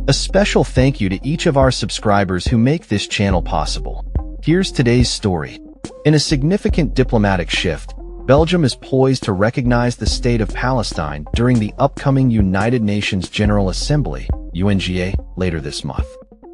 A special thank you to each of our subscribers who make this channel possible. Here's today's story. In a significant diplomatic shift, Belgium is poised to recognize the State of Palestine during the upcoming United Nations General Assembly, UNGA, later this month.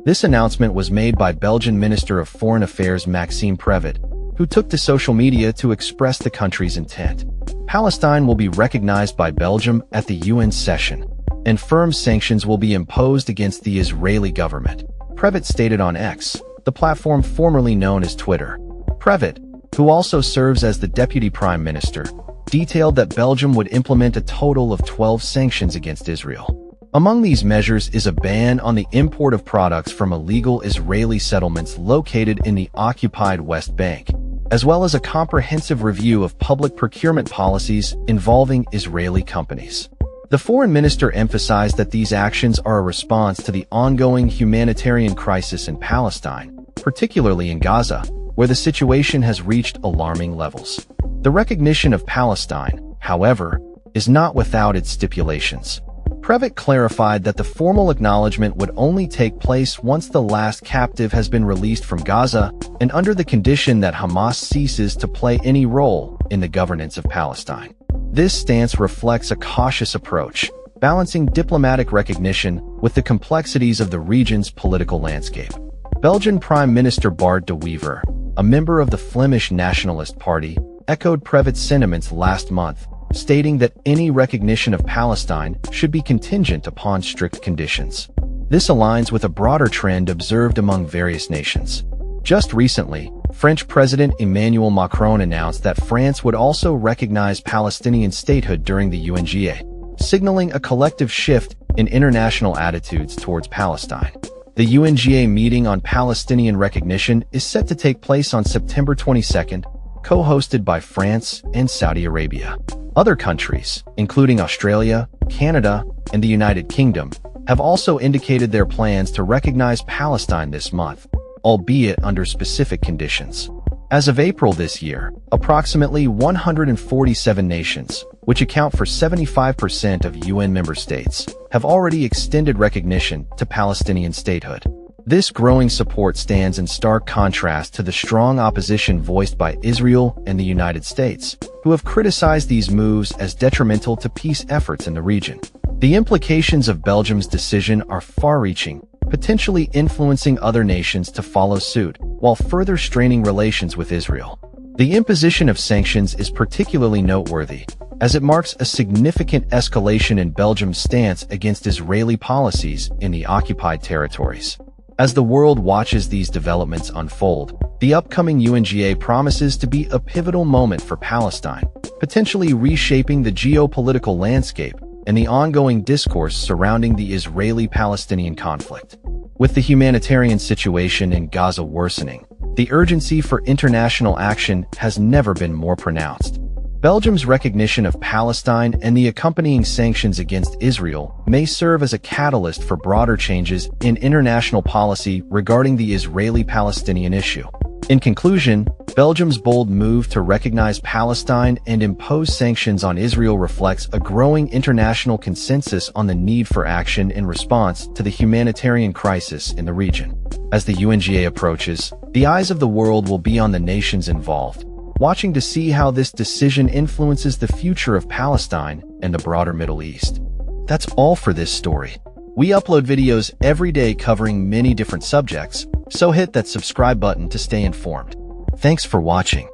This announcement was made by Belgian Minister of Foreign Affairs Maxime Prevot, who took to social media to express the country's intent. Palestine will be recognized by Belgium at the UN session, and firm sanctions will be imposed against the Israeli government, Prevot stated on X, the platform formerly known as Twitter. Prevot, who also serves as the Deputy Prime Minister, detailed that Belgium would implement a total of 12 sanctions against Israel. Among these measures is a ban on the import of products from illegal Israeli settlements located in the occupied West Bank, as well as a comprehensive review of public procurement policies involving Israeli companies. The foreign minister emphasized that these actions are a response to the ongoing humanitarian crisis in Palestine, particularly in Gaza, where the situation has reached alarming levels. The recognition of Palestine, however, is not without its stipulations. Prevot clarified that the formal acknowledgement would only take place once the last captive has been released from Gaza and under the condition that Hamas ceases to play any role in the governance of Palestine. This stance reflects a cautious approach, balancing diplomatic recognition with the complexities of the region's political landscape. Belgian Prime Minister Bart de Wever, a member of the Flemish Nationalist Party, echoed Prevot's sentiments last month, stating that any recognition of Palestine should be contingent upon strict conditions. This aligns with a broader trend observed among various nations. Just recently, French President Emmanuel Macron announced that France would also recognize Palestinian statehood during the UNGA, signaling a collective shift in international attitudes towards Palestine. The UNGA meeting on Palestinian recognition is set to take place on September 22nd, co-hosted by France and Saudi Arabia. Other countries, including Australia, Canada, and the United Kingdom, have also indicated their plans to recognize Palestine this month, albeit under specific conditions. As of April this year, approximately 147 nations, which account for 75% of UN member states, have already extended recognition to Palestinian statehood. This growing support stands in stark contrast to the strong opposition voiced by Israel and the United States, who have criticized these moves as detrimental to peace efforts in the region. The implications of Belgium's decision are far-reaching, potentially influencing other nations to follow suit, while further straining relations with Israel. The imposition of sanctions is particularly noteworthy, as it marks a significant escalation in Belgium's stance against Israeli policies in the occupied territories. As the world watches these developments unfold, the upcoming UNGA promises to be a pivotal moment for Palestine, potentially reshaping the geopolitical landscape and the ongoing discourse surrounding the Israeli-Palestinian conflict. With the humanitarian situation in Gaza worsening, the urgency for international action has never been more pronounced. Belgium's recognition of Palestine and the accompanying sanctions against Israel may serve as a catalyst for broader changes in international policy regarding the Israeli-Palestinian issue. In conclusion, Belgium's bold move to recognize Palestine and impose sanctions on Israel reflects a growing international consensus on the need for action in response to the humanitarian crisis in the region. As the UNGA approaches, the eyes of the world will be on the nations involved, watching to see how this decision influences the future of Palestine and the broader Middle East. That's all for this story. We upload videos every day covering many different subjects, so hit that subscribe button to stay informed. Thanks for watching.